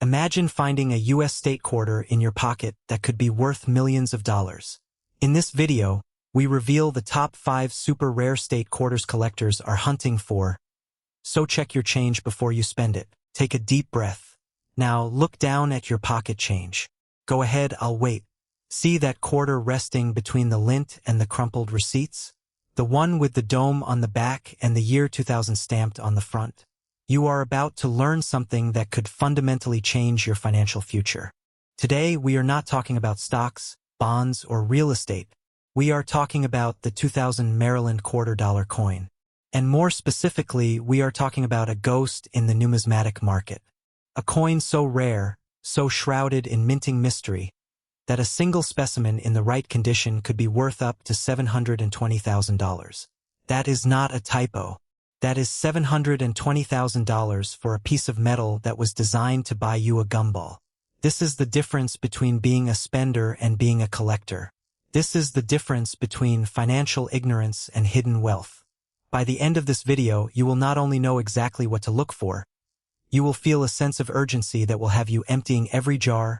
Imagine finding a US state quarter in your pocket that could be worth millions of dollars. In this video, we reveal the top 5 super rare state quarters collectors are hunting for. So check your change before you spend it. Take a deep breath. Now look down at your pocket change. Go ahead, I'll wait. See that quarter resting between the lint and the crumpled receipts? The one with the dome on the back and the year 2000 stamped on the front. You are about to learn something that could fundamentally change your financial future. Today, we are not talking about stocks, bonds, or real estate. We are talking about the 2000 Maryland $quarter coin. And more specifically, we are talking about a ghost in the numismatic market. A coin so rare, so shrouded in minting mystery, that a single specimen in the right condition could be worth up to $720,000. That is not a typo. That is $720,000 for a piece of metal that was designed to buy you a gumball. This is the difference between being a spender and being a collector. This is the difference between financial ignorance and hidden wealth. By the end of this video, you will not only know exactly what to look for, you will feel a sense of urgency that will have you emptying every jar,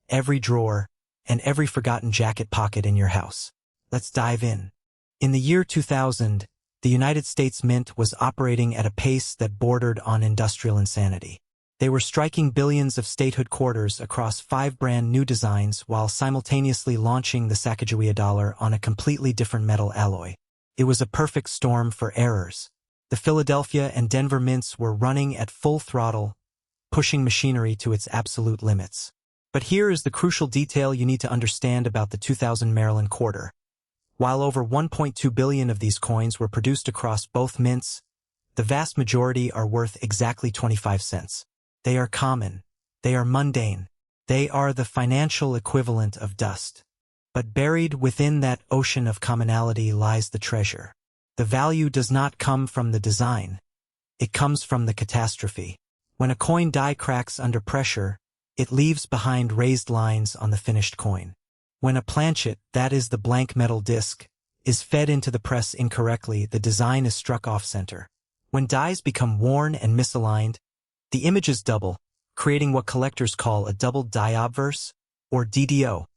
every drawer, and every forgotten jacket pocket in your house. Let's dive in. In the year 2000, the United States Mint was operating at a pace that bordered on industrial insanity. They were striking billions of statehood quarters across 5 brand new designs while simultaneously launching the Sacagawea dollar on a completely different metal alloy. It was a perfect storm for errors. The Philadelphia and Denver mints were running at full throttle, pushing machinery to its absolute limits. But here is the crucial detail you need to understand about the 2000 Maryland quarter. While over 1.2 billion of these coins were produced across both mints, the vast majority are worth exactly 25 cents. They are common. They are mundane. They are the financial equivalent of dust. But buried within that ocean of commonality lies the treasure. The value does not come from the design. It comes from the catastrophe. When a coin die cracks under pressure, it leaves behind raised lines on the finished coin. When a planchet, that is the blank metal disc, is fed into the press incorrectly, the design is struck off-center. When dies become worn and misaligned, the images double, creating what collectors call a doubled die obverse, or DDO,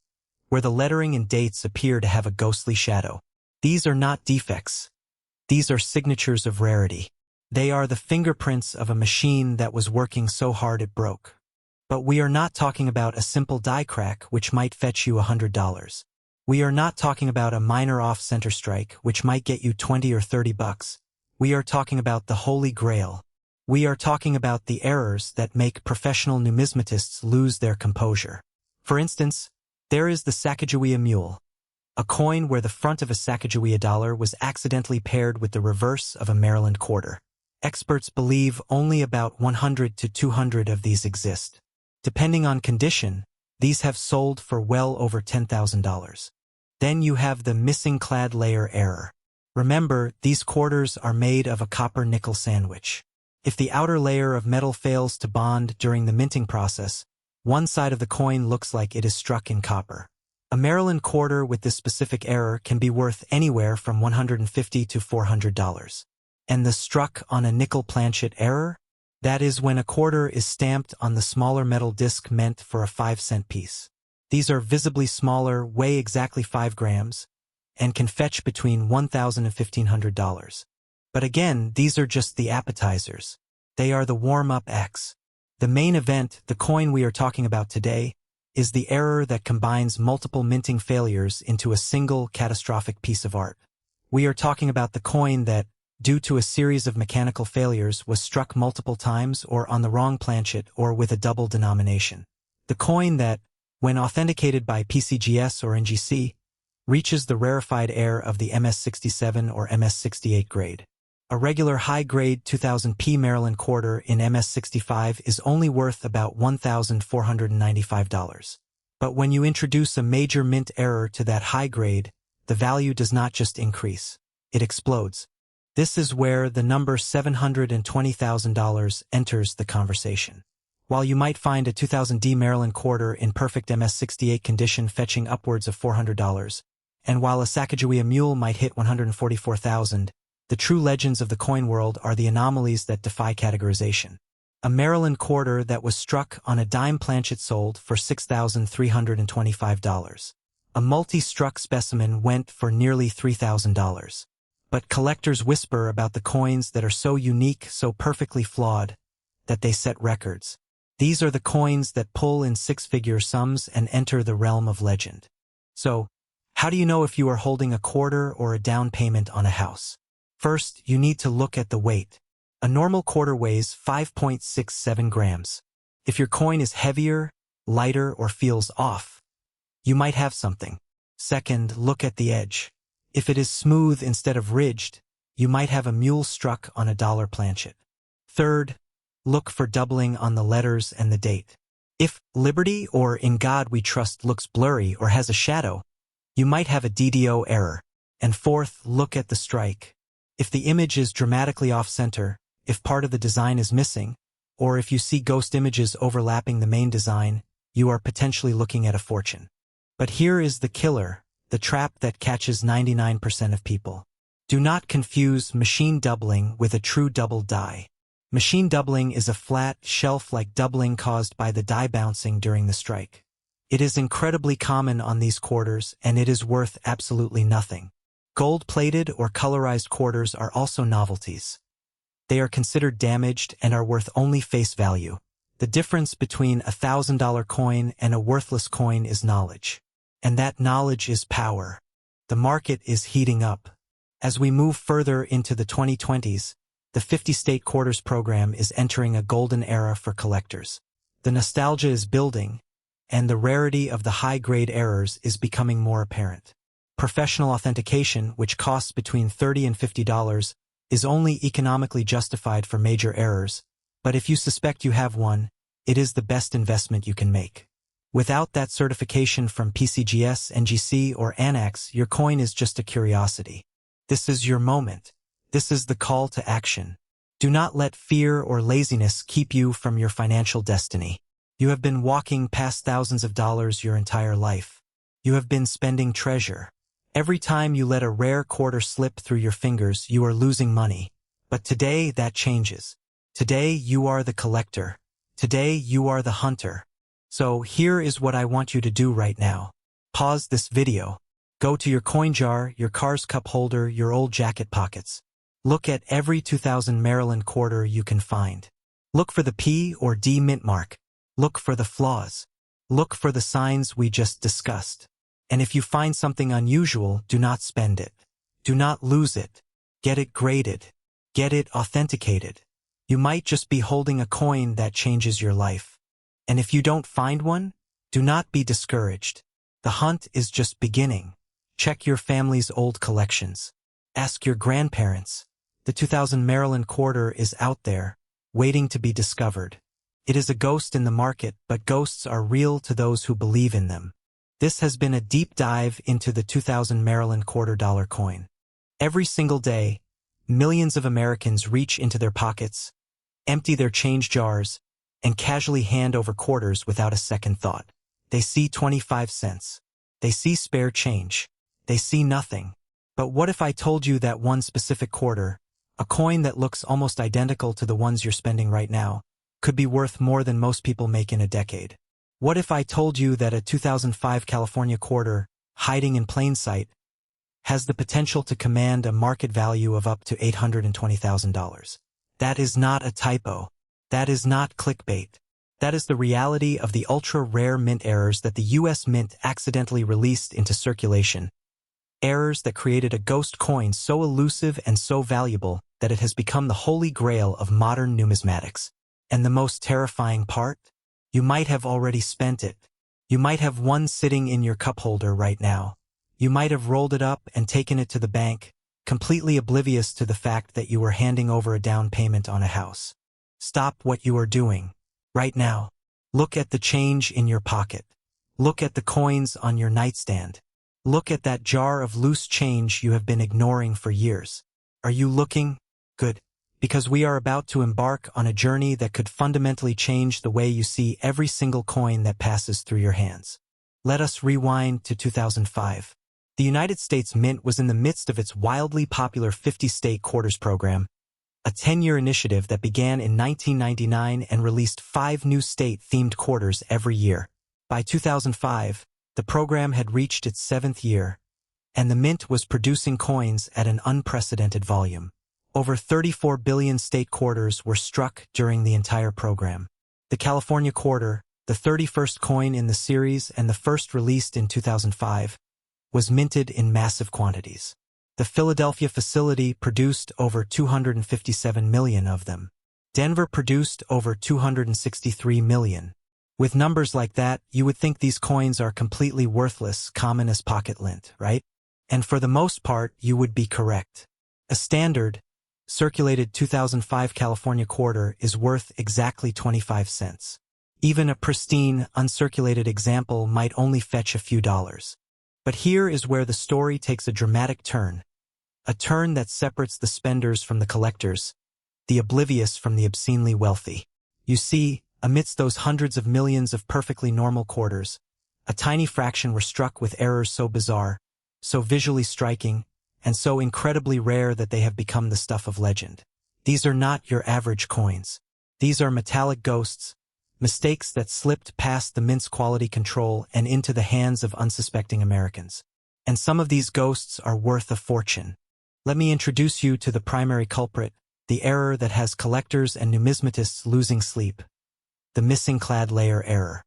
where the lettering and dates appear to have a ghostly shadow. These are not defects. These are signatures of rarity. They are the fingerprints of a machine that was working so hard it broke. But we are not talking about a simple die crack which might fetch you $100. We are not talking about a minor off-center strike which might get you 20 or 30 bucks. We are talking about the holy grail. We are talking about the errors that make professional numismatists lose their composure. For instance, there is the Sacagawea mule, a coin where the front of a Sacagawea dollar was accidentally paired with the reverse of a Maryland quarter. Experts believe only about 100 to 200 of these exist. Depending on condition, these have sold for well over $10,000. Then you have the missing clad layer error. Remember, these quarters are made of a copper-nickel sandwich. If the outer layer of metal fails to bond during the minting process, one side of the coin looks like it is struck in copper. A Maryland quarter with this specific error can be worth anywhere from $150 to $400. And the struck on a nickel planchet error? That is when a quarter is stamped on the smaller metal disc meant for a 5-cent piece. These are visibly smaller, weigh exactly 5 grams, and can fetch between $1,000 and $1,500. But again, these are just the appetizers. They are the warm-up acts. The main event, the coin we are talking about today, is the error that combines multiple minting failures into a single catastrophic piece of art. We are talking about the coin that, due to a series of mechanical failures, was struck multiple times or on the wrong planchet or with a double denomination. The coin that, when authenticated by PCGS or NGC, reaches the rarefied air of the MS-67 or MS-68 grade. A regular high-grade 2000p Maryland quarter in MS-65 is only worth about $1,495. But when you introduce a major mint error to that high grade, the value does not just increase, it explodes. This is where the number $720,000 enters the conversation. While you might find a 2000D Maryland quarter in perfect MS-68 condition fetching upwards of $400, and while a Sacagawea mule might hit $144,000, the true legends of the coin world are the anomalies that defy categorization. A Maryland quarter that was struck on a dime planchet sold for $6,325. A multi-struck specimen went for nearly $3,000. But collectors whisper about the coins that are so unique, so perfectly flawed, that they set records. These are the coins that pull in six-figure sums and enter the realm of legend. So, how do you know if you are holding a quarter or a down payment on a house? First, you need to look at the weight. A normal quarter weighs 5.67 grams. If your coin is heavier, lighter, or feels off, you might have something. Second, look at the edge. If it is smooth instead of ridged, you might have a mule struck on a dollar planchet. Third, look for doubling on the letters and the date. If Liberty or In God We Trust looks blurry or has a shadow, you might have a DDO error. And fourth, look at the strike. If the image is dramatically off-center, if part of the design is missing, or if you see ghost images overlapping the main design, you are potentially looking at a fortune. But here is the killer, the trap that catches 99% of people. Do not confuse machine doubling with a true double die. Machine doubling is a flat, shelf-like doubling caused by the die bouncing during the strike. It is incredibly common on these quarters, and it is worth absolutely nothing. Gold-plated or colorized quarters are also novelties. They are considered damaged and are worth only face value. The difference between a $1,000 coin and a worthless coin is knowledge. And that knowledge is power. The market is heating up. As we move further into the 2020s, the 50-state quarters program is entering a golden era for collectors. The nostalgia is building, and the rarity of the high-grade errors is becoming more apparent. Professional authentication, which costs between $30 and $50, is only economically justified for major errors, but if you suspect you have one, it is the best investment you can make. Without that certification from PCGS, NGC, or ANAX, your coin is just a curiosity. This is your moment. This is the call to action. Do not let fear or laziness keep you from your financial destiny. You have been walking past thousands of dollars your entire life. You have been spending treasure. Every time you let a rare quarter slip through your fingers, you are losing money. But today, that changes. Today, you are the collector. Today, you are the hunter. So here is what I want you to do right now. Pause this video. Go to your coin jar, your car's cup holder, your old jacket pockets. Look at every 2000 Maryland quarter you can find. Look for the P or D mint mark. Look for the flaws. Look for the signs we just discussed. And if you find something unusual, do not spend it. Do not lose it. Get it graded. Get it authenticated. You might just be holding a coin that changes your life. And if you don't find one, do not be discouraged. The hunt is just beginning. Check your family's old collections. Ask your grandparents. The 2000 Maryland quarter is out there, waiting to be discovered. It is a ghost in the market, but ghosts are real to those who believe in them. This has been a deep dive into the 2000 Maryland $quarter coin. Every single day, millions of Americans reach into their pockets, empty their change jars, and casually hand over quarters without a second thought. They see 25 cents. They see spare change. They see nothing. But what if I told you that one specific quarter, a coin that looks almost identical to the ones you're spending right now, could be worth more than most people make in a decade? What if I told you that a 2005 California quarter, hiding in plain sight, has the potential to command a market value of up to $820,000? That is not a typo. That is not clickbait. That is the reality of the ultra-rare mint errors that the U.S. Mint accidentally released into circulation. Errors that created a ghost coin so elusive and so valuable that it has become the holy grail of modern numismatics. And the most terrifying part? You might have already spent it. You might have one sitting in your cup holder right now. You might have rolled it up and taken it to the bank, completely oblivious to the fact that you were handing over a down payment on a house. Stop what you are doing. Right now. Look at the change in your pocket. Look at the coins on your nightstand. Look at that jar of loose change you have been ignoring for years. Are you looking? Good. Because we are about to embark on a journey that could fundamentally change the way you see every single coin that passes through your hands. Let us rewind to 2005. The United States Mint was in the midst of its wildly popular 50-state quarters program, a 10-year initiative that began in 1999 and released 5 new state-themed quarters every year. By 2005, the program had reached its 7th year, and the mint was producing coins at an unprecedented volume. Over 34 billion state quarters were struck during the entire program. The California quarter, the 31st coin in the series and the first released in 2005, was minted in massive quantities. The Philadelphia facility produced over 257 million of them. Denver produced over 263 million. With numbers like that, you would think these coins are completely worthless, common as pocket lint, right? And for the most part, you would be correct. A standard, circulated 2005 California quarter is worth exactly 25 cents. Even a pristine, uncirculated example might only fetch a few dollars. But here is where the story takes a dramatic turn. A turn that separates the spenders from the collectors, the oblivious from the obscenely wealthy. You see, amidst those hundreds of millions of perfectly normal quarters, a tiny fraction were struck with errors so bizarre, so visually striking, and so incredibly rare that they have become the stuff of legend. These are not your average coins. These are metallic ghosts, mistakes that slipped past the mint's quality control and into the hands of unsuspecting Americans. And some of these ghosts are worth a fortune. Let me introduce you to the primary culprit, the error that has collectors and numismatists losing sleep. The missing clad layer error.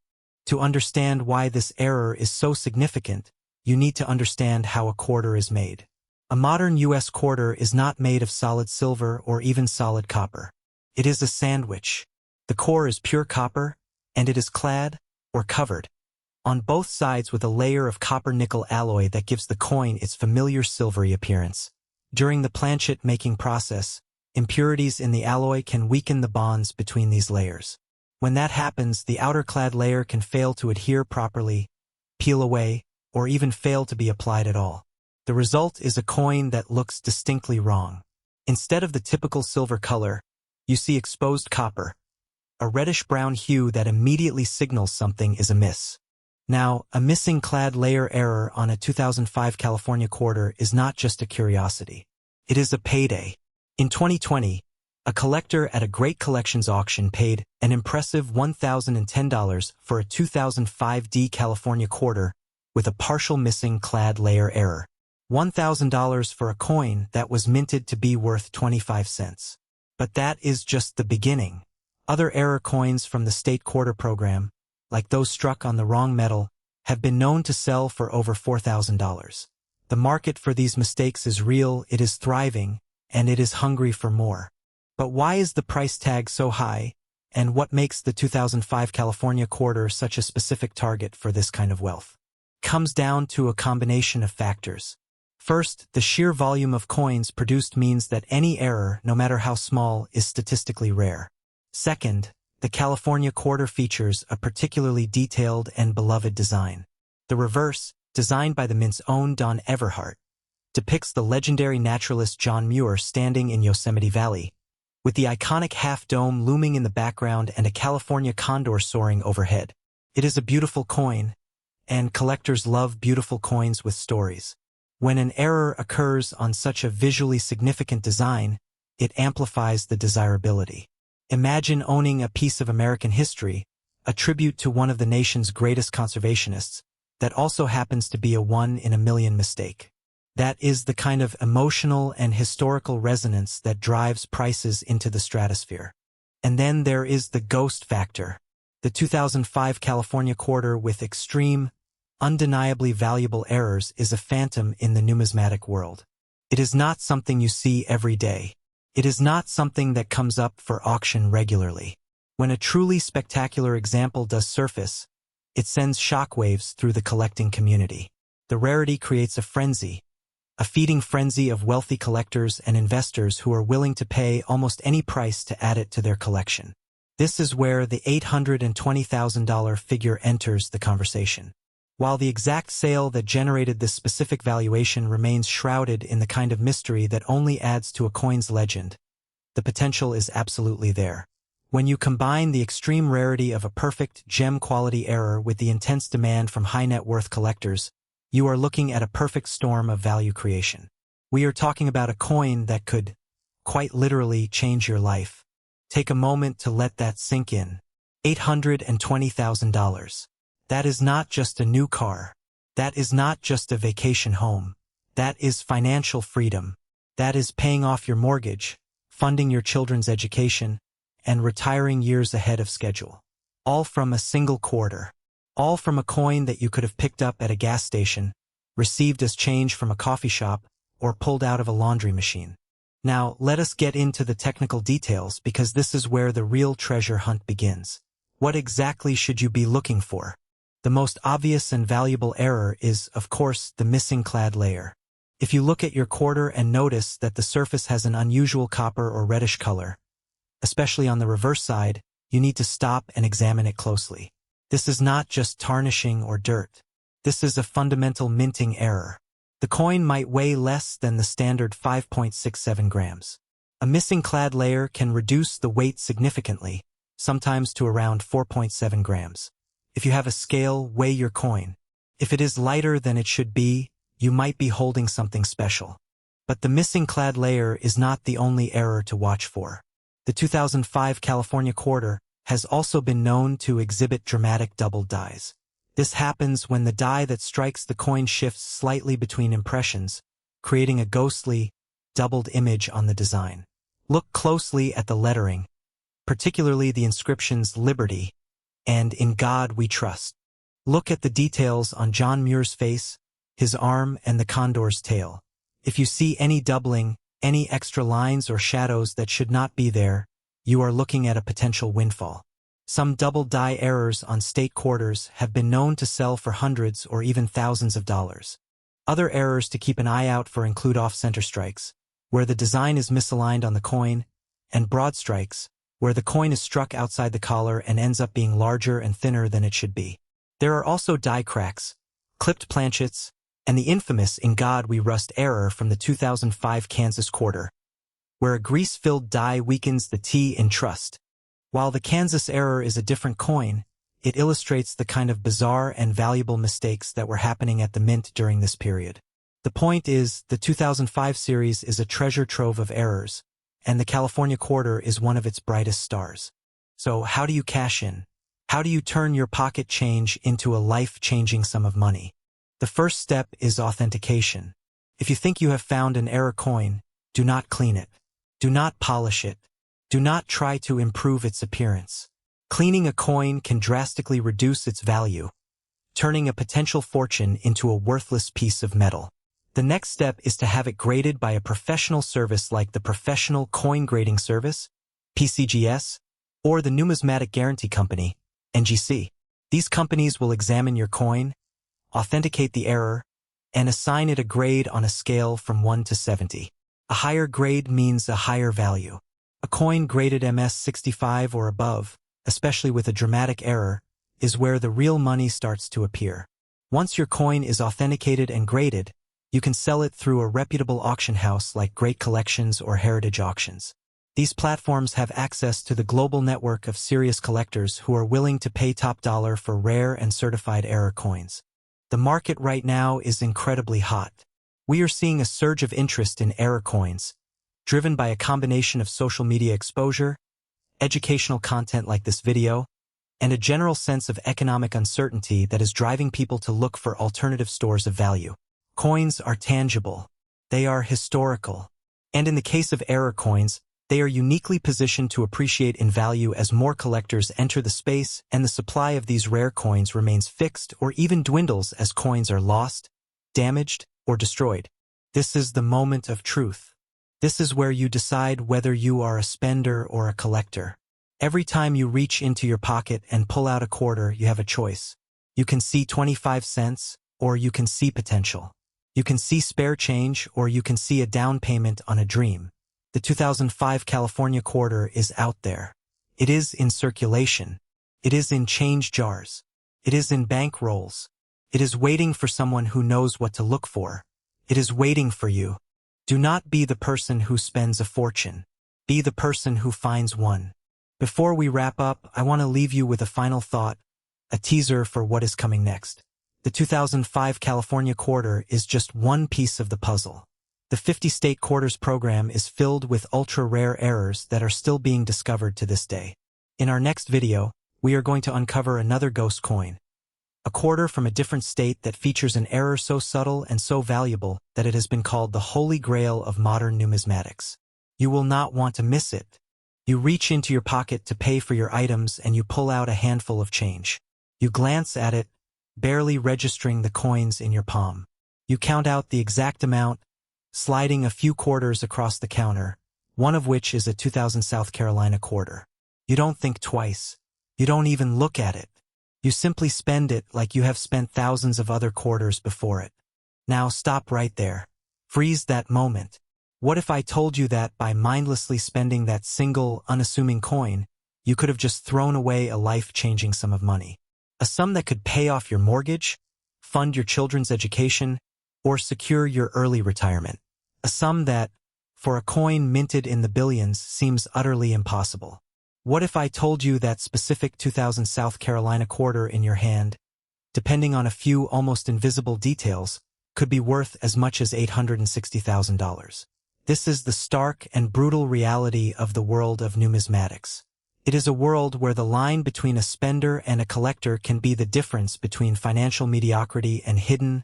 To understand why this error is so significant, you need to understand how a quarter is made. A modern U.S. quarter is not made of solid silver or even solid copper. It is a sandwich. The core is pure copper, and it is clad, or covered, on both sides with a layer of copper-nickel alloy that gives the coin its familiar silvery appearance. During the planchet making process, impurities in the alloy can weaken the bonds between these layers. When that happens, the outer clad layer can fail to adhere properly, peel away, or even fail to be applied at all. The result is a coin that looks distinctly wrong. Instead of the typical silver color, you see exposed copper, a reddish-brown hue that immediately signals something is amiss. Now, a missing clad layer error on a 2005 California quarter is not just a curiosity. It is a payday. In 2020, a collector at a Great Collections auction paid an impressive $1,010 for a 2005 California quarter with a partial missing clad layer error. $1,000 for a coin that was minted to be worth 25 cents. But that is just the beginning. Other error coins from the state quarter program, like those struck on the wrong metal, have been known to sell for over $4,000. The market for these mistakes is real, it is thriving, and it is hungry for more. But why is the price tag so high, and what makes the 2005 California quarter such a specific target for this kind of wealth? Comes down to a combination of factors. First, the sheer volume of coins produced means that any error, no matter how small, is statistically rare. Second, the California quarter features a particularly detailed and beloved design. The reverse, designed by the mint's own Don Everhart, depicts the legendary naturalist John Muir standing in Yosemite Valley, with the iconic half-dome looming in the background and a California condor soaring overhead. It is a beautiful coin, and collectors love beautiful coins with stories. When an error occurs on such a visually significant design, it amplifies the desirability. Imagine owning a piece of American history, a tribute to one of the nation's greatest conservationists, that also happens to be a one-in-a-million mistake. That is the kind of emotional and historical resonance that drives prices into the stratosphere. And then there is the ghost factor. The 2005 California quarter with extreme, undeniably valuable errors is a phantom in the numismatic world. It is not something you see every day. It is not something that comes up for auction regularly. When a truly spectacular example does surface, it sends shockwaves through the collecting community. The rarity creates a frenzy, a feeding frenzy of wealthy collectors and investors who are willing to pay almost any price to add it to their collection. This is where the $820,000 figure enters the conversation. While the exact sale that generated this specific valuation remains shrouded in the kind of mystery that only adds to a coin's legend, the potential is absolutely there. When you combine the extreme rarity of a perfect gem-quality error with the intense demand from high-net-worth collectors, you are looking at a perfect storm of value creation. We are talking about a coin that could quite literally change your life. Take a moment to let that sink in. $820,000. That is not just a new car. That is not just a vacation home. That is financial freedom. That is paying off your mortgage, funding your children's education, and retiring years ahead of schedule. All from a single quarter. All from a coin that you could have picked up at a gas station, received as change from a coffee shop, or pulled out of a laundry machine. Now, let us get into the technical details because this is where the real treasure hunt begins. What exactly should you be looking for? The most obvious and valuable error is, of course, the missing clad layer. If you look at your quarter and notice that the surface has an unusual copper or reddish color, especially on the reverse side, you need to stop and examine it closely. This is not just tarnishing or dirt. This is a fundamental minting error. The coin might weigh less than the standard 5.67 grams. A missing clad layer can reduce the weight significantly, sometimes to around 4.7 grams. If you have a scale, weigh your coin. If it is lighter than it should be, you might be holding something special. But the missing clad layer is not the only error to watch for. The 2005 California quarter has also been known to exhibit dramatic double dies. This happens when the die that strikes the coin shifts slightly between impressions, creating a ghostly, doubled image on the design. Look closely at the lettering, particularly the inscriptions Liberty and In God We Trust. Look at the details on John Muir's face, his arm, and the condor's tail. If you see any doubling, any extra lines or shadows that should not be there, you are looking at a potential windfall. Some double die errors on state quarters have been known to sell for hundreds or even thousands of dollars. Other errors to keep an eye out for include off-center strikes, where the design is misaligned on the coin, and broad strikes, where the coin is struck outside the collar and ends up being larger and thinner than it should be. There are also die cracks, clipped planchets, and the infamous In God We Rust error from the 2005 Kansas quarter, where a grease-filled die weakens the T in trust. While the Kansas error is a different coin, it illustrates the kind of bizarre and valuable mistakes that were happening at the mint during this period. The point is, the 2005 series is a treasure trove of errors, and the California quarter is one of its brightest stars. So how do you cash in? How do you turn your pocket change into a life-changing sum of money? The first step is authentication. If you think you have found an error coin, do not clean it. Do not polish it. Do not try to improve its appearance. Cleaning a coin can drastically reduce its value, turning a potential fortune into a worthless piece of metal. The next step is to have it graded by a professional service like the Professional Coin Grading Service, PCGS, or the Numismatic Guarantee Company, NGC. These companies will examine your coin, authenticate the error, and assign it a grade on a scale from 1 to 70. A higher grade means a higher value. A coin graded MS-65 or above, especially with a dramatic error, is where the real money starts to appear. Once your coin is authenticated and graded, you can sell it through a reputable auction house like Great Collections or Heritage Auctions. These platforms have access to the global network of serious collectors who are willing to pay top dollar for rare and certified error coins. The market right now is incredibly hot. We are seeing a surge of interest in error coins, driven by a combination of social media exposure, educational content like this video, and a general sense of economic uncertainty that is driving people to look for alternative stores of value. Coins are tangible. They are historical. And in the case of error coins, they are uniquely positioned to appreciate in value as more collectors enter the space and the supply of these rare coins remains fixed or even dwindles as coins are lost, damaged, or destroyed. This is the moment of truth. This is where you decide whether you are a spender or a collector. Every time you reach into your pocket and pull out a quarter, you have a choice. You can see 25 cents, or you can see potential. You can see spare change, or you can see a down payment on a dream. The 2005 California quarter is out there. It is in circulation. It is in change jars. It is in bank rolls. It is waiting for someone who knows what to look for. It is waiting for you. Do not be the person who spends a fortune. Be the person who finds one. Before we wrap up, I want to leave you with a final thought, a teaser for what is coming next. The 2005 California quarter is just one piece of the puzzle. The 50 state quarters program is filled with ultra-rare errors that are still being discovered to this day. In our next video, we are going to uncover another ghost coin, a quarter from a different state that features an error so subtle and so valuable that it has been called the holy grail of modern numismatics. You will not want to miss it. You reach into your pocket to pay for your items and you pull out a handful of change. You glance at it, barely registering the coins in your palm. You count out the exact amount, sliding a few quarters across the counter, one of which is a 2000 South Carolina quarter. You don't think twice. You don't even look at it. You simply spend it like you have spent thousands of other quarters before it. Now stop right there. Freeze that moment. What if I told you that by mindlessly spending that single, unassuming coin, you could have just thrown away a life-changing sum of money? A sum that could pay off your mortgage, fund your children's education, or secure your early retirement. A sum that, for a coin minted in the billions, seems utterly impossible. What if I told you that specific 2000 South Carolina quarter in your hand, depending on a few almost invisible details, could be worth as much as $860,000? This is the stark and brutal reality of the world of numismatics. It is a world where the line between a spender and a collector can be the difference between financial mediocrity and hidden,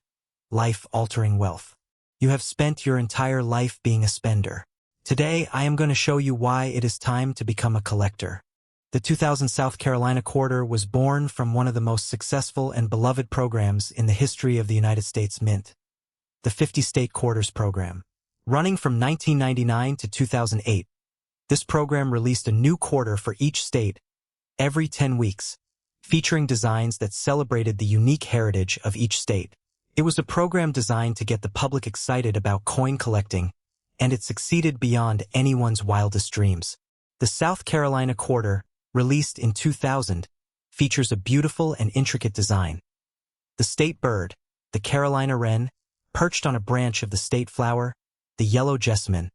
life-altering wealth. You have spent your entire life being a spender. Today, I am going to show you why it is time to become a collector. The 2000 South Carolina quarter was born from one of the most successful and beloved programs in the history of the United States Mint, the 50 state quarters program. Running from 1999 to 2008, this program released a new quarter for each state every 10 weeks, featuring designs that celebrated the unique heritage of each state. It was a program designed to get the public excited about coin collecting, and it succeeded beyond anyone's wildest dreams. The South Carolina quarter, released in 2000, features a beautiful and intricate design. The state bird, the Carolina wren, perched on a branch of the state flower, the yellow jessamine,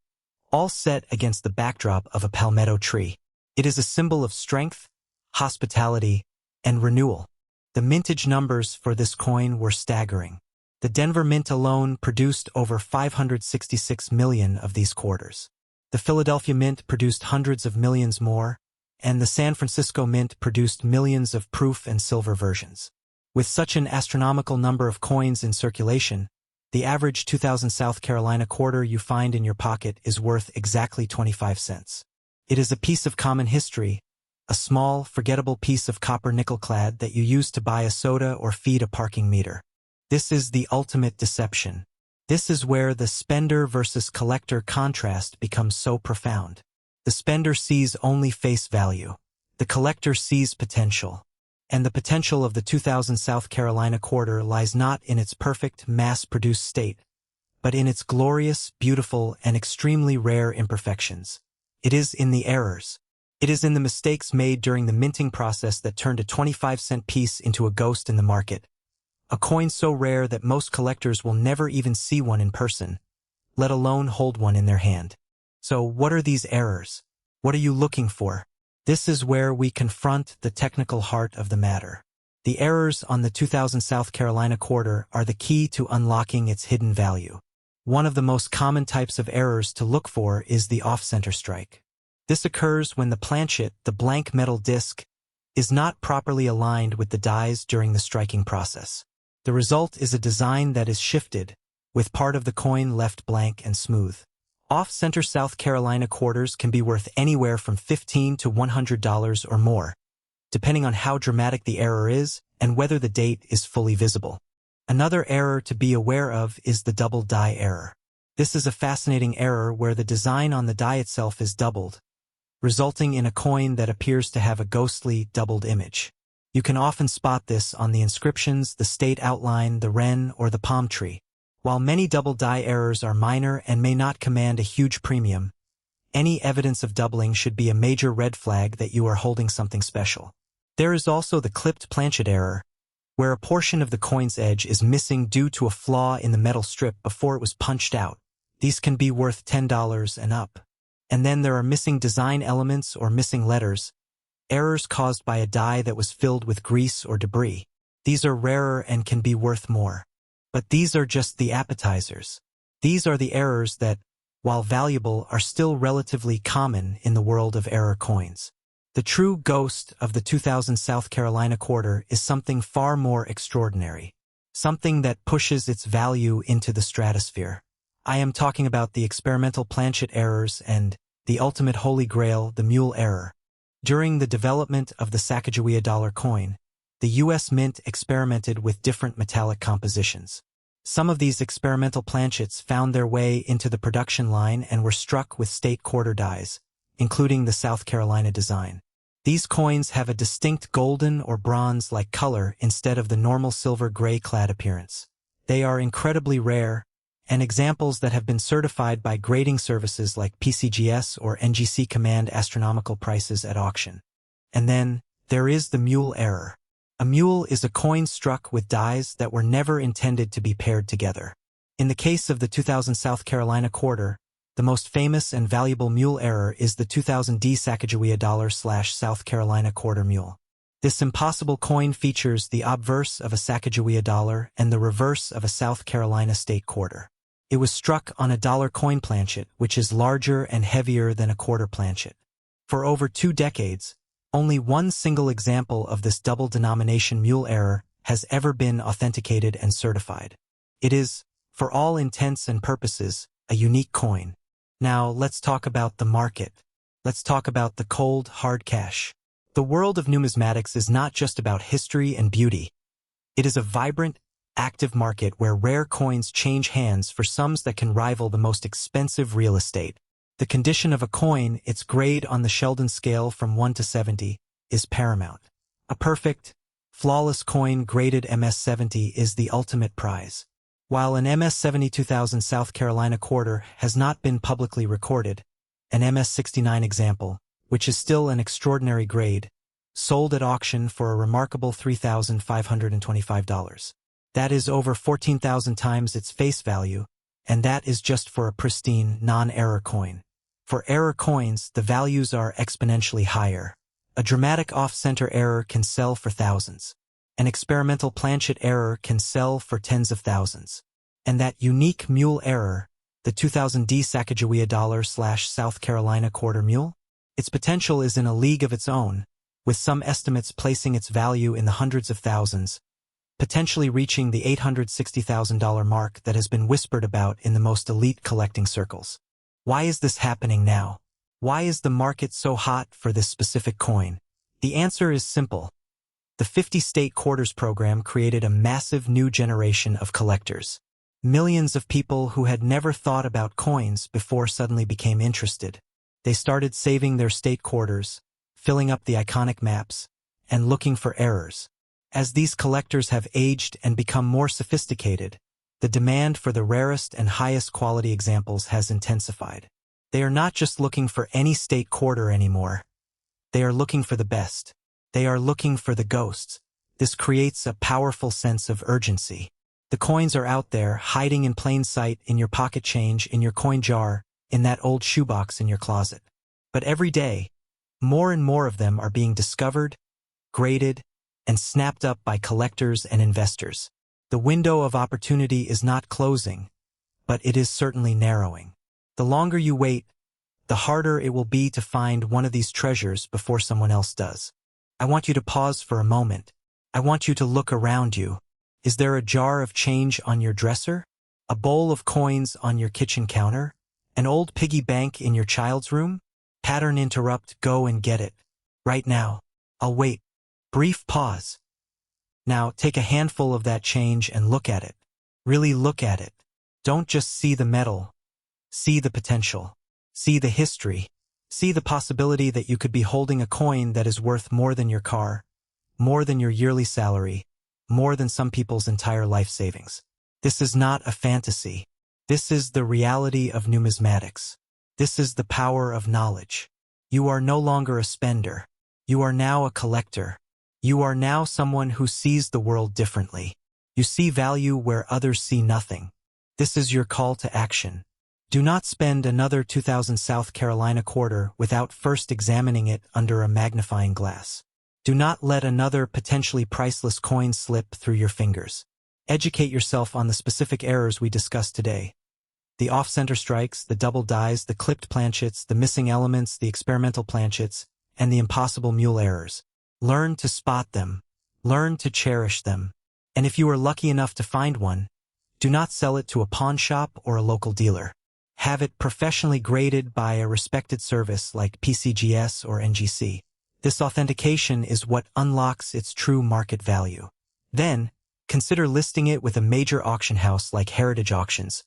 all set against the backdrop of a palmetto tree. It is a symbol of strength, hospitality, and renewal. The mintage numbers for this coin were staggering. The Denver Mint alone produced over 566 million of these quarters. The Philadelphia Mint produced hundreds of millions more, and the San Francisco Mint produced millions of proof and silver versions. With such an astronomical number of coins in circulation, the average 2000 South Carolina quarter you find in your pocket is worth exactly 25 cents. It is a piece of common history, a small, forgettable piece of copper nickel clad that you use to buy a soda or feed a parking meter. This is the ultimate deception. This is where the spender versus collector contrast becomes so profound. The spender sees only face value. The collector sees potential. And the potential of the 2000 South Carolina quarter lies not in its perfect, mass-produced state, but in its glorious, beautiful, and extremely rare imperfections. It is in the errors. It is in the mistakes made during the minting process that turned a 25-cent piece into a ghost in the market. A coin so rare that most collectors will never even see one in person, let alone hold one in their hand. So what are these errors? What are you looking for? This is where we confront the technical heart of the matter. The errors on the 2000 South Carolina quarter are the key to unlocking its hidden value. One of the most common types of errors to look for is the off-center strike. This occurs when the planchet, the blank metal disc, is not properly aligned with the dies during the striking process. The result is a design that is shifted, with part of the coin left blank and smooth. Off-center South Carolina quarters can be worth anywhere from $15 to $100 or more, depending on how dramatic the error is and whether the date is fully visible. Another error to be aware of is the double die error. This is a fascinating error where the design on the die itself is doubled, resulting in a coin that appears to have a ghostly, doubled image. You can often spot this on the inscriptions, the state outline, the wren, or the palm tree. While many double die errors are minor and may not command a huge premium, any evidence of doubling should be a major red flag that you are holding something special. There is also the clipped planchet error, where a portion of the coin's edge is missing due to a flaw in the metal strip before it was punched out. These can be worth $10 and up. And then there are missing design elements or missing letters, errors caused by a die that was filled with grease or debris. These are rarer and can be worth more. But these are just the appetizers. These are the errors that, while valuable, are still relatively common in the world of error coins. The true ghost of the 2000 South Carolina quarter is something far more extraordinary, something that pushes its value into the stratosphere. I am talking about the experimental planchet errors and the ultimate holy grail, the mule error. During the development of the Sacagawea dollar coin, the U.S. Mint experimented with different metallic compositions. Some of these experimental planchets found their way into the production line and were struck with state quarter dies, including the South Carolina design. These coins have a distinct golden or bronze-like color instead of the normal silver-gray clad appearance. They are incredibly rare, and examples that have been certified by grading services like PCGS or NGC command astronomical prices at auction. And then, there is the mule error. A mule is a coin struck with dies that were never intended to be paired together. In the case of the 2000 South Carolina quarter, the most famous and valuable mule error is the 2000D Sacagawea dollar/South Carolina quarter mule. This impossible coin features the obverse of a Sacagawea dollar and the reverse of a South Carolina state quarter. It was struck on a dollar coin planchet, which is larger and heavier than a quarter planchet. For over 2 decades, only one single example of this double denomination mule error has ever been authenticated and certified. It is, for all intents and purposes, a unique coin. Now, let's talk about the market. Let's talk about the cold, hard cash. The world of numismatics is not just about history and beauty. It is a vibrant, active market where rare coins change hands for sums that can rival the most expensive real estate. The condition of a coin, its grade on the Sheldon scale from 1 to 70, is paramount. A perfect, flawless coin graded MS-70 is the ultimate prize. While an MS-70 2000 South Carolina quarter has not been publicly recorded, an MS-69 example, which is still an extraordinary grade, sold at auction for a remarkable $3,525. That is over 14,000 times its face value, and that is just for a pristine, non-error coin. For error coins, the values are exponentially higher. A dramatic off-center error can sell for thousands. An experimental planchet error can sell for tens of thousands. And that unique mule error, the 2000D Sacagawea dollar/South Carolina quarter mule, its potential is in a league of its own, with some estimates placing its value in the hundreds of thousands, potentially reaching the $860,000 mark that has been whispered about in the most elite collecting circles. Why is this happening now? Why is the market so hot for this specific coin? The answer is simple. The 50 state quarters program created a massive new generation of collectors. Millions of people who had never thought about coins before suddenly became interested. They started saving their state quarters, filling up the iconic maps, and looking for errors. As these collectors have aged and become more sophisticated, the demand for the rarest and highest quality examples has intensified. They are not just looking for any state quarter anymore. They are looking for the best. They are looking for the ghosts. This creates a powerful sense of urgency. The coins are out there, hiding in plain sight in your pocket change, in your coin jar, in that old shoebox in your closet. But every day, more and more of them are being discovered, graded, and snapped up by collectors and investors. The window of opportunity is not closing, but it is certainly narrowing. The longer you wait, the harder it will be to find one of these treasures before someone else does. I want you to pause for a moment. I want you to look around you. Is there a jar of change on your dresser? A bowl of coins on your kitchen counter? An old piggy bank in your child's room? Pattern interrupt, go and get it. Right now. I'll wait. Brief pause. Now, take a handful of that change and look at it. Really look at it. Don't just see the metal. See the potential. See the history. See the possibility that you could be holding a coin that is worth more than your car, more than your yearly salary, more than some people's entire life savings. This is not a fantasy. This is the reality of numismatics. This is the power of knowledge. You are no longer a spender. You are now a collector. You are now someone who sees the world differently. You see value where others see nothing. This is your call to action. Do not spend another 2000 South Carolina quarter without first examining it under a magnifying glass. Do not let another potentially priceless coin slip through your fingers. Educate yourself on the specific errors we discussed today. The off-center strikes, the double dies, the clipped planchets, the missing elements, the experimental planchets, and the impossible mule errors. Learn to spot them. Learn to cherish them. And if you are lucky enough to find one, do not sell it to a pawn shop or a local dealer. Have it professionally graded by a respected service like PCGS or NGC. This authentication is what unlocks its true market value. Then, consider listing it with a major auction house like Heritage Auctions,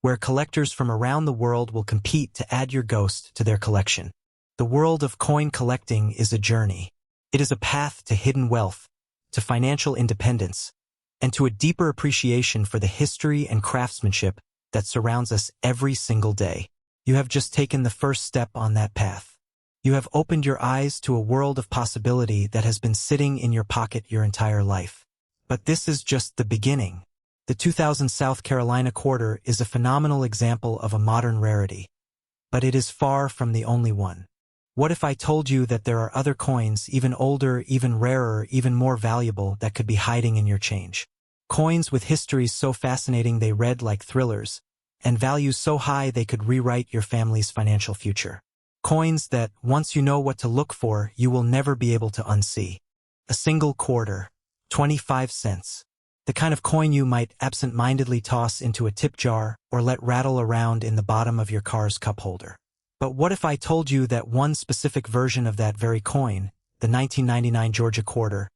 where collectors from around the world will compete to add your ghost to their collection. The world of coin collecting is a journey. It is a path to hidden wealth, to financial independence, and to a deeper appreciation for the history and craftsmanship that surrounds us every single day. You have just taken the first step on that path. You have opened your eyes to a world of possibility that has been sitting in your pocket your entire life. But this is just the beginning. The 2000 South Carolina quarter is a phenomenal example of a modern rarity, but it is far from the only one. What if I told you that there are other coins, even older, even rarer, even more valuable, that could be hiding in your change? Coins with histories so fascinating they read like thrillers, and values so high they could rewrite your family's financial future. Coins that, once you know what to look for, you will never be able to unsee. A single quarter, 25 cents. The kind of coin you might absent-mindedly toss into a tip jar or let rattle around in the bottom of your car's cup holder. But what if I told you that one specific version of that very coin, the 1999 Georgia quarter,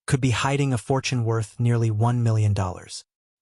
could be hiding a fortune worth nearly $1 million?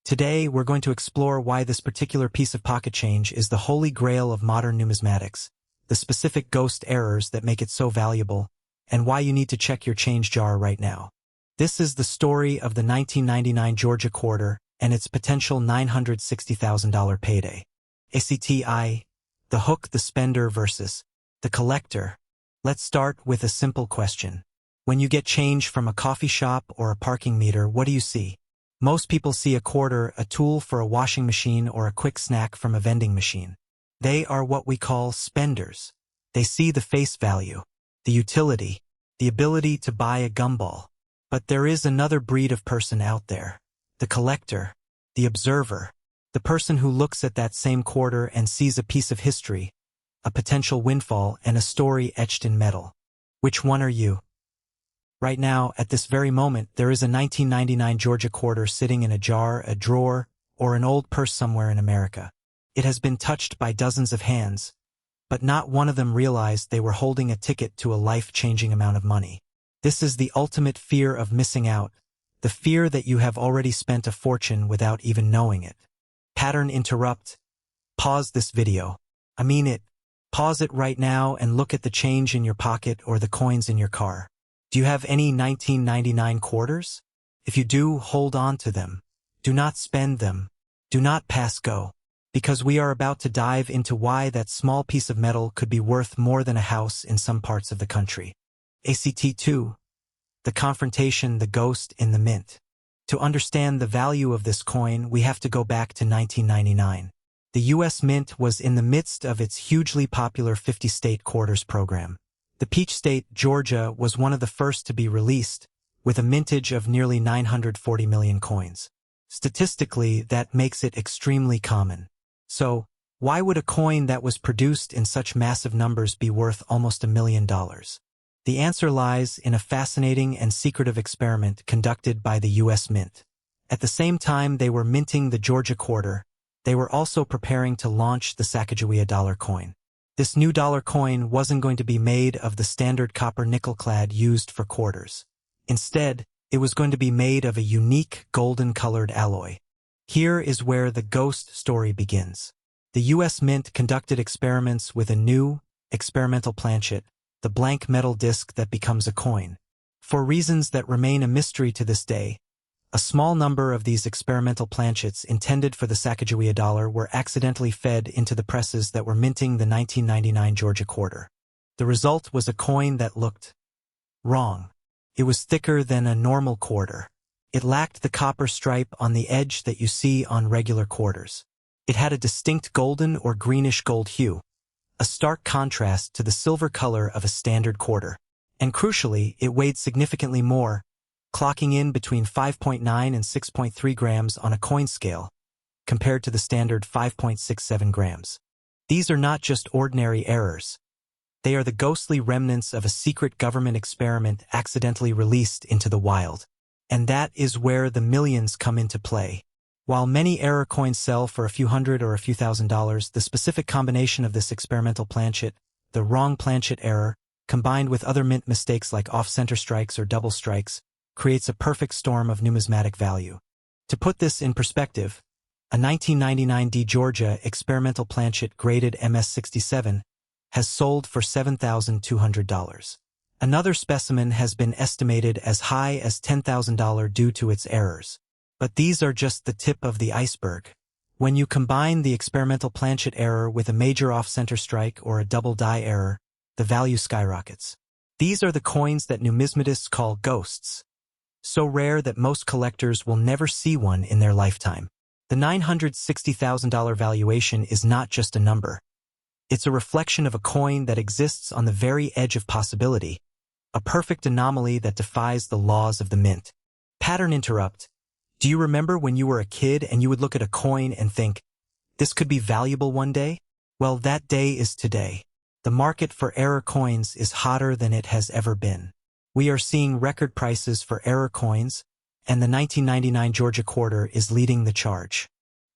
Today, we're going to explore why this particular piece of pocket change is the holy grail of modern numismatics, the specific ghost errors that make it so valuable, and why you need to check your change jar right now. This is the story of the 1999 Georgia quarter and its potential $960,000 payday. ACTI, the hook, the spender versus the collector. Let's start with a simple question. When you get change from a coffee shop or a parking meter, what do you see? Most people see a quarter, a tool for a washing machine, or a quick snack from a vending machine. They are what we call spenders. They see the face value, the utility, the ability to buy a gumball. But there is another breed of person out there. The collector, the observer, the person who looks at that same quarter and sees a piece of history, a potential windfall, and a story etched in metal. Which one are you? Right now, at this very moment, there is a 1999 Georgia quarter sitting in a jar, a drawer, or an old purse somewhere in America. It has been touched by dozens of hands, but not one of them realized they were holding a ticket to a life-changing amount of money. This is the ultimate fear of missing out, the fear that you have already spent a fortune without even knowing it. Pattern interrupt. Pause this video. I mean it. Pause it right now and look at the change in your pocket or the coins in your car. Do you have any 1999 quarters? If you do, hold on to them. Do not spend them. Do not pass go. Because we are about to dive into why that small piece of metal could be worth more than a house in some parts of the country. ACT2. The confrontation, the ghost in the mint. To understand the value of this coin, we have to go back to 1999. The U.S. Mint was in the midst of its hugely popular 50-state quarters program. The Peach State, Georgia, was one of the first to be released, with a mintage of nearly 940 million coins. Statistically, that makes it extremely common. So, why would a coin that was produced in such massive numbers be worth almost $1 million? The answer lies in a fascinating and secretive experiment conducted by the U.S. Mint. At the same time they were minting the Georgia quarter, they were also preparing to launch the Sacagawea dollar coin. This new dollar coin wasn't going to be made of the standard copper nickel clad used for quarters. Instead, it was going to be made of a unique golden-colored alloy. Here is where the ghost story begins. The U.S. Mint conducted experiments with a new, experimental planchet, the blank metal disc that becomes a coin. For reasons that remain a mystery to this day, a small number of these experimental planchets intended for the Sacagawea dollar were accidentally fed into the presses that were minting the 1999 Georgia quarter. The result was a coin that looked wrong. It was thicker than a normal quarter. It lacked the copper stripe on the edge that you see on regular quarters. It had a distinct golden or greenish gold hue, a stark contrast to the silver color of a standard quarter. And crucially, it weighed significantly more, clocking in between 5.9 and 6.3 grams on a coin scale, compared to the standard 5.67 grams. These are not just ordinary errors. They are the ghostly remnants of a secret government experiment accidentally released into the wild. And that is where the millions come into play. While many error coins sell for a few hundred or a few $1,000s, the specific combination of this experimental planchet, the wrong planchet error, combined with other mint mistakes like off-center strikes or double strikes, creates a perfect storm of numismatic value. To put this in perspective, a 1999 D Georgia experimental planchet graded MS67 has sold for $7,200. Another specimen has been estimated as high as $10,000 due to its errors. But these are just the tip of the iceberg. When you combine the experimental planchet error with a major off-center strike or a double die error, the value skyrockets. These are the coins that numismatists call ghosts. So rare that most collectors will never see one in their lifetime. The $960,000 valuation is not just a number. It's a reflection of a coin that exists on the very edge of possibility, a perfect anomaly that defies the laws of the mint. Pattern interrupt. Do you remember when you were a kid and you would look at a coin and think, this could be valuable one day? Well, that day is today. The market for error coins is hotter than it has ever been. We are seeing record prices for error coins, and the 1999 Georgia quarter is leading the charge.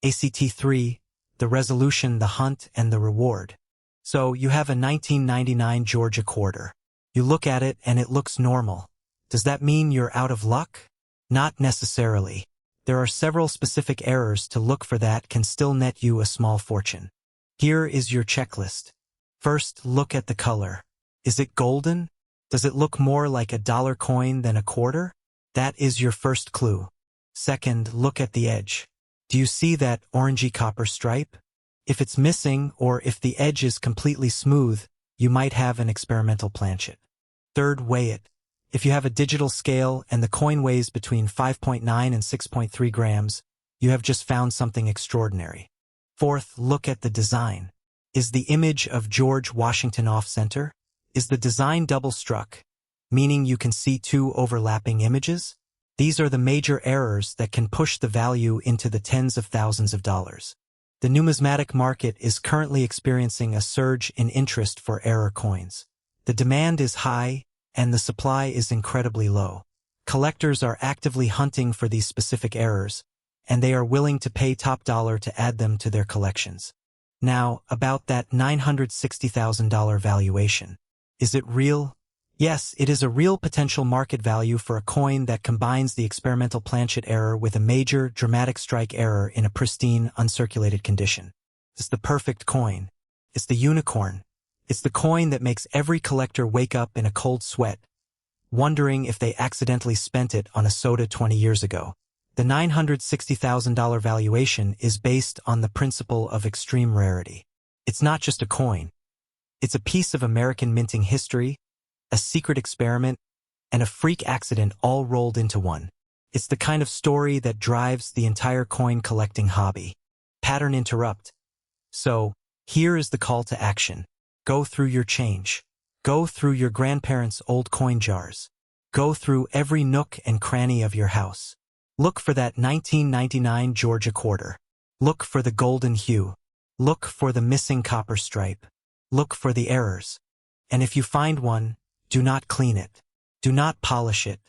ACT3, the resolution, the hunt, and the reward. So you have a 1999 Georgia quarter. You look at it and it looks normal. Does that mean you're out of luck? Not necessarily. There are several specific errors to look for that can still net you a small fortune. Here is your checklist. First, look at the color. Is it golden? Does it look more like a dollar coin than a quarter? That is your first clue. Second, look at the edge. Do you see that orangey copper stripe? If it's missing or if the edge is completely smooth, you might have an experimental planchet. Third, weigh it. If you have a digital scale and the coin weighs between 5.9 and 6.3 grams, you have just found something extraordinary. Fourth, look at the design. Is the image of George Washington off-center? Is the design double-struck, meaning you can see two overlapping images? These are the major errors that can push the value into the tens of thousands of dollars. The numismatic market is currently experiencing a surge in interest for error coins. The demand is high, and the supply is incredibly low. Collectors are actively hunting for these specific errors, and they are willing to pay top dollar to add them to their collections. Now, about that $960,000 valuation. Is it real? Yes, it is a real potential market value for a coin that combines the experimental planchet error with a major, dramatic strike error in a pristine, uncirculated condition. It's the perfect coin. It's the unicorn. It's the coin that makes every collector wake up in a cold sweat, wondering if they accidentally spent it on a soda 20 years ago. The $960,000 valuation is based on the principle of extreme rarity. It's not just a coin. It's a piece of American minting history, a secret experiment, and a freak accident all rolled into one. It's the kind of story that drives the entire coin collecting hobby. Pattern interrupt. So, here is the call to action. Go through your change. Go through your grandparents' old coin jars. Go through every nook and cranny of your house. Look for that 1999 Georgia quarter. Look for the golden hue. Look for the missing copper stripe. Look for the errors. And if you find one, do not clean it. Do not polish it.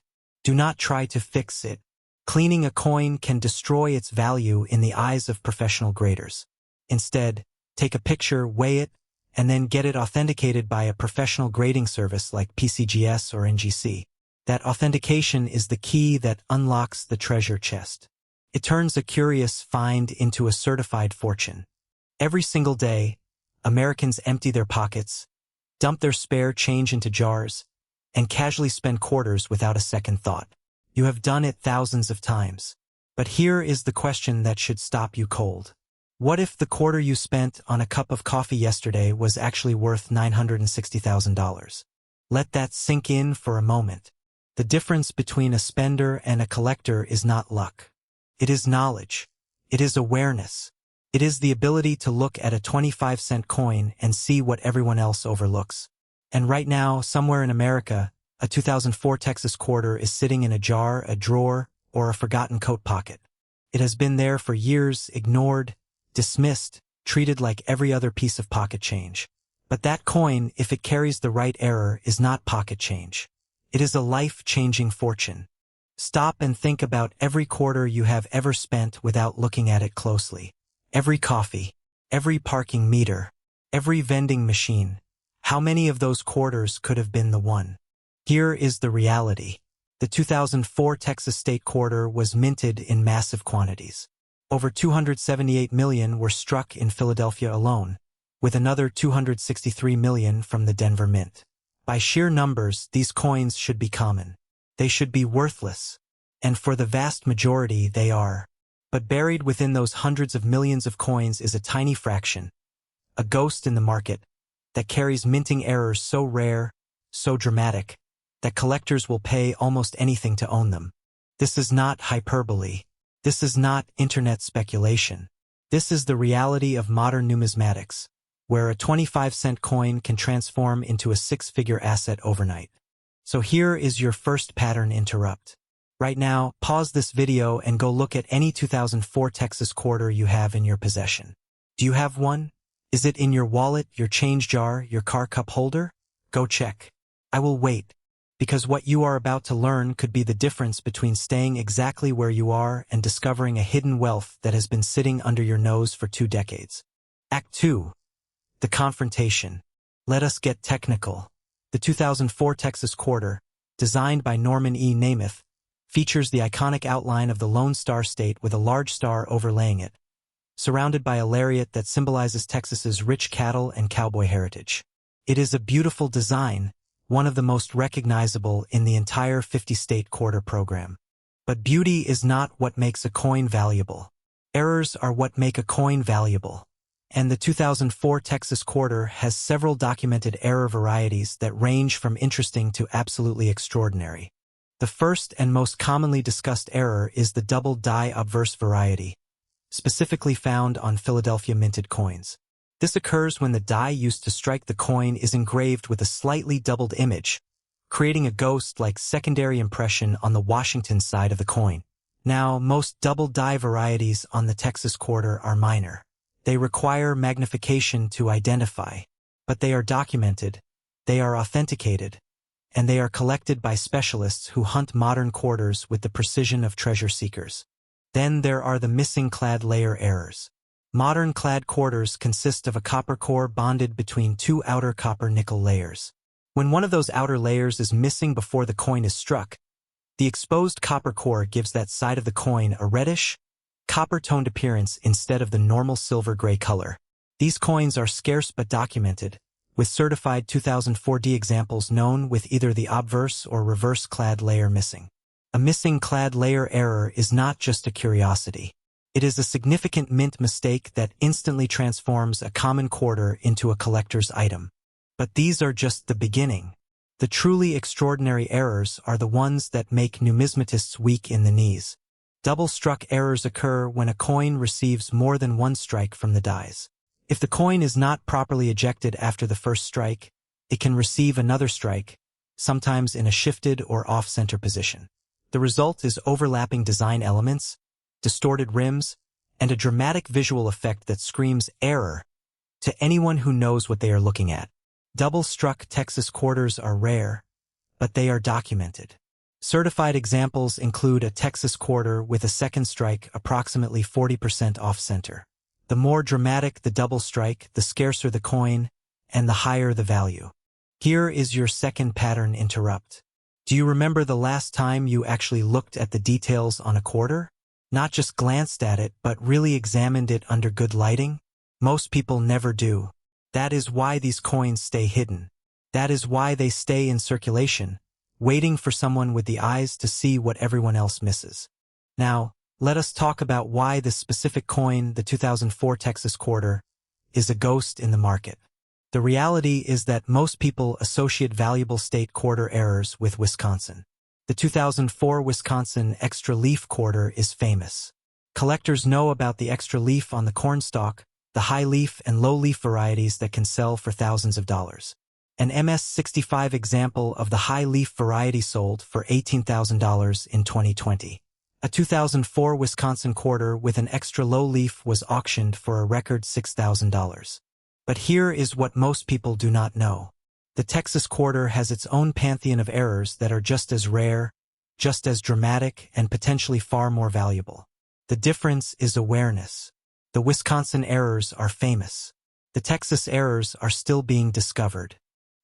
Do not try to fix it. Cleaning a coin can destroy its value in the eyes of professional graders. Instead, take a picture, weigh it, and then get it authenticated by a professional grading service like PCGS or NGC. That authentication is the key that unlocks the treasure chest. It turns a curious find into a certified fortune. Every single day, Americans empty their pockets, dump their spare change into jars, and casually spend quarters without a second thought. You have done it thousands of times. But here is the question that should stop you cold. What if the quarter you spent on a cup of coffee yesterday was actually worth $960,000? Let that sink in for a moment. The difference between a spender and a collector is not luck. It is knowledge. It is awareness. It is the ability to look at a 25-cent coin and see what everyone else overlooks. And right now, somewhere in America, a 2004 Texas quarter is sitting in a jar, a drawer, or a forgotten coat pocket. It has been there for years, ignored, dismissed, treated like every other piece of pocket change. But that coin, if it carries the right error, is not pocket change. It is a life-changing fortune. Stop and think about every quarter you have ever spent without looking at it closely. Every coffee, every parking meter, every vending machine. How many of those quarters could have been the one? Here is the reality. The 2004 Texas state quarter was minted in massive quantities. Over 278 million were struck in Philadelphia alone, with another 263 million from the Denver Mint. By sheer numbers, these coins should be common. They should be worthless. And for the vast majority, they are. But buried within those hundreds of millions of coins is a tiny fraction, a ghost in the market, that carries minting errors so rare, so dramatic, that collectors will pay almost anything to own them. This is not hyperbole. This is not internet speculation. This is the reality of modern numismatics, where a 25-cent coin can transform into a six-figure asset overnight. So here is your first pattern interrupt. Right now, pause this video and go look at any 2004 Texas quarter you have in your possession. Do you have one? Is it in your wallet, your change jar, your car cup holder? Go check. I will wait, because what you are about to learn could be the difference between staying exactly where you are and discovering a hidden wealth that has been sitting under your nose for 2 decades. Act 2. The confrontation. Let us get technical. The 2004 Texas quarter, designed by Norman E. Namath, features the iconic outline of the Lone Star State with a large star overlaying it, surrounded by a lariat that symbolizes Texas's rich cattle and cowboy heritage. It is a beautiful design, one of the most recognizable in the entire 50-state quarter program. But beauty is not what makes a coin valuable. Errors are what make a coin valuable. And the 2004 Texas quarter has several documented error varieties that range from interesting to absolutely extraordinary. The first and most commonly discussed error is the double die obverse variety, specifically found on Philadelphia minted coins. This occurs when the die used to strike the coin is engraved with a slightly doubled image, creating a ghost-like secondary impression on the Washington side of the coin. Now, most double die varieties on the Texas quarter are minor. They require magnification to identify, but they are documented, they are authenticated, and they are collected by specialists who hunt modern quarters with the precision of treasure seekers. Then there are the missing clad layer errors. Modern clad quarters consist of a copper core bonded between 2 outer copper-nickel layers. When one of those outer layers is missing before the coin is struck, the exposed copper core gives that side of the coin a reddish, copper-toned appearance instead of the normal silver-gray color. These coins are scarce but documented, with certified 2004D examples known with either the obverse or reverse clad layer missing. A missing clad layer error is not just a curiosity. It is a significant mint mistake that instantly transforms a common quarter into a collector's item. But these are just the beginning. The truly extraordinary errors are the ones that make numismatists weak in the knees. Double-struck errors occur when a coin receives more than one strike from the dies. If the coin is not properly ejected after the first strike, it can receive another strike, sometimes in a shifted or off-center position. The result is overlapping design elements, distorted rims, and a dramatic visual effect that screams error to anyone who knows what they are looking at. Double-struck Texas quarters are rare, but they are documented. Certified examples include a Texas quarter with a second strike approximately 40% off-center. The more dramatic the double strike, the scarcer the coin, and the higher the value. Here is your second pattern interrupt. Do you remember the last time you actually looked at the details on a quarter? Not just glanced at it, but really examined it under good lighting? Most people never do. That is why these coins stay hidden. That is why they stay in circulation, waiting for someone with the eyes to see what everyone else misses. Now, let us talk about why this specific coin, the 2004 Texas quarter, is a ghost in the market. The reality is that most people associate valuable state quarter errors with Wisconsin. The 2004 Wisconsin extra leaf quarter is famous. Collectors know about the extra leaf on the cornstalk, the high leaf and low leaf varieties that can sell for thousands of dollars. An MS-65 example of the high leaf variety sold for $18,000 in 2020. A 2004 Wisconsin quarter with an extra low leaf was auctioned for a record $6,000. But here is what most people do not know. The Texas quarter has its own pantheon of errors that are just as rare, just as dramatic, and potentially far more valuable. The difference is awareness. The Wisconsin errors are famous. The Texas errors are still being discovered.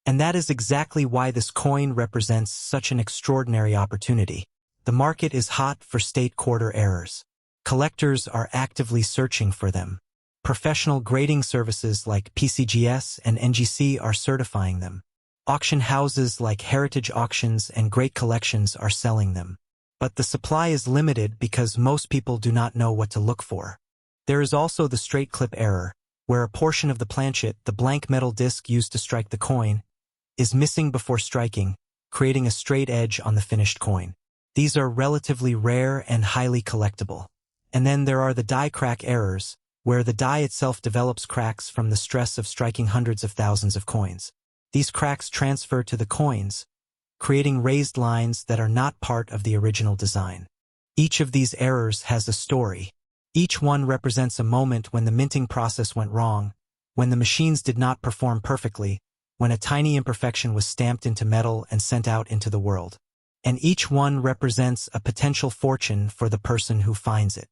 And that is exactly why this coin represents such an extraordinary opportunity. The market is hot for state quarter errors. Collectors are actively searching for them. Professional grading services like PCGS and NGC are certifying them. Auction houses like Heritage Auctions and Great Collections are selling them. But the supply is limited because most people do not know what to look for. There is also the straight clip error, where a portion of the planchet, the blank metal disc used to strike the coin, is missing before striking, creating a straight edge on the finished coin. These are relatively rare and highly collectible. And then there are the die crack errors, where the die itself develops cracks from the stress of striking hundreds of thousands of coins. These cracks transfer to the coins, creating raised lines that are not part of the original design. Each of these errors has a story. Each one represents a moment when the minting process went wrong, when the machines did not perform perfectly, when a tiny imperfection was stamped into metal and sent out into the world. And each one represents a potential fortune for the person who finds it.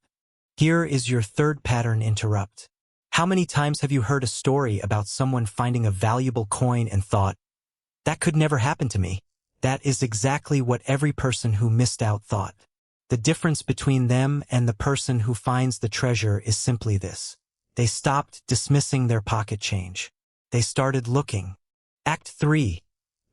Here is your third pattern interrupt. How many times have you heard a story about someone finding a valuable coin and thought, "That could never happen to me"? That is exactly what every person who missed out thought. The difference between them and the person who finds the treasure is simply this. They stopped dismissing their pocket change. They started looking. Act 3.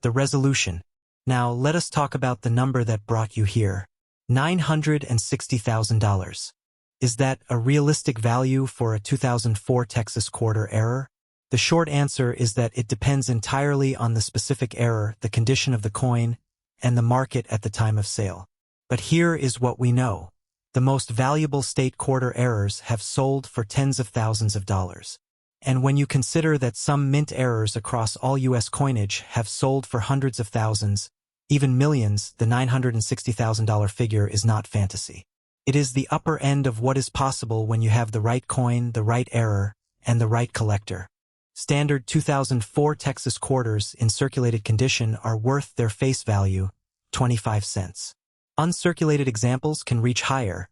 The resolution. Now let us talk about the number that brought you here. $960,000. Is that a realistic value for a 2004 Texas quarter error? The short answer is that it depends entirely on the specific error, the condition of the coin, and the market at the time of sale. But here is what we know. The most valuable state quarter errors have sold for tens of thousands of dollars. And when you consider that some mint errors across all U.S. coinage have sold for hundreds of thousands, even millions, the $960,000 figure is not fantasy. It is the upper end of what is possible when you have the right coin, the right error, and the right collector. Standard 2004 Texas quarters in circulated condition are worth their face value, 25 cents. Uncirculated examples can reach higher,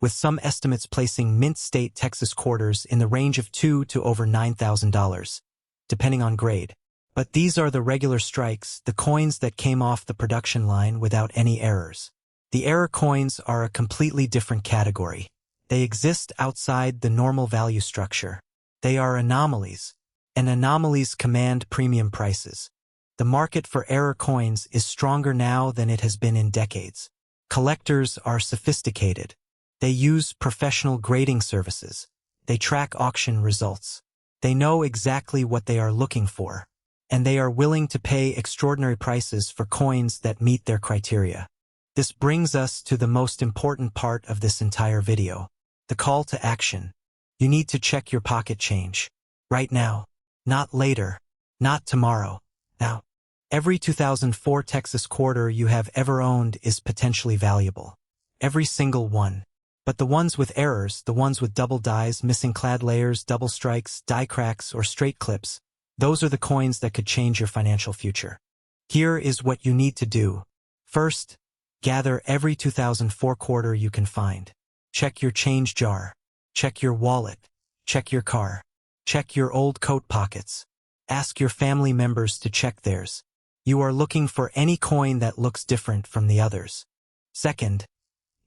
with some estimates placing mint state Texas quarters in the range of $2,000 to over $9,000, depending on grade. But these are the regular strikes, the coins that came off the production line without any errors. The error coins are a completely different category. They exist outside the normal value structure. They are anomalies, and anomalies command premium prices. The market for error coins is stronger now than it has been in decades. Collectors are sophisticated. They use professional grading services. They track auction results. They know exactly what they are looking for, and they are willing to pay extraordinary prices for coins that meet their criteria. This brings us to the most important part of this entire video, the call to action. You need to check your pocket change. Right now. Not later. Not tomorrow. Now. Every 2004 Texas quarter you have ever owned is potentially valuable. Every single one. But the ones with errors, the ones with double dies, missing clad layers, double strikes, die cracks, or straight clips, those are the coins that could change your financial future. Here is what you need to do. First, gather every 2004 quarter you can find. Check your change jar. Check your wallet. Check your car. Check your old coat pockets. Ask your family members to check theirs. You are looking for any coin that looks different from the others. Second,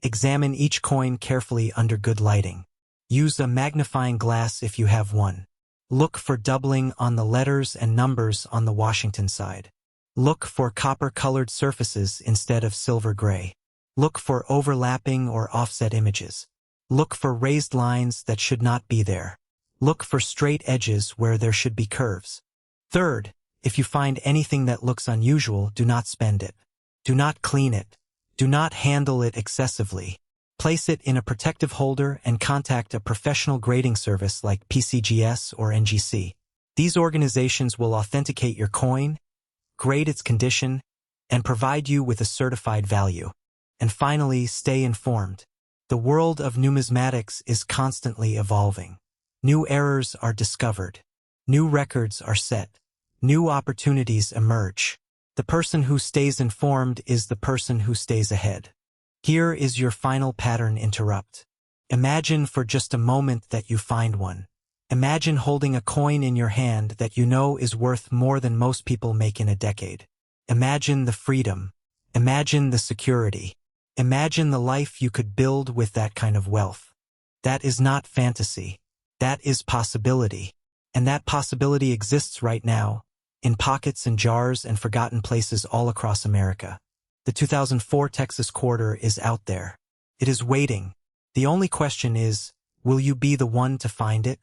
examine each coin carefully under good lighting. Use a magnifying glass if you have one. Look for doubling on the letters and numbers on the Washington side. Look for copper-colored surfaces instead of silver-gray. Look for overlapping or offset images. Look for raised lines that should not be there. Look for straight edges where there should be curves. Third, if you find anything that looks unusual, do not spend it. Do not clean it. Do not handle it excessively. Place it in a protective holder and contact a professional grading service like PCGS or NGC. These organizations will authenticate your coin, grade its condition, and provide you with a certified value. And finally, stay informed. The world of numismatics is constantly evolving. New errors are discovered. New records are set. New opportunities emerge. The person who stays informed is the person who stays ahead. Here is your final pattern interrupt. Imagine for just a moment that you find one. Imagine holding a coin in your hand that you know is worth more than most people make in a decade. Imagine the freedom. Imagine the security. Imagine the life you could build with that kind of wealth. That is not fantasy. That is possibility. And that possibility exists right now, in pockets and jars and forgotten places all across America. The 2004 Texas quarter is out there. It is waiting. The only question is, will you be the one to find it?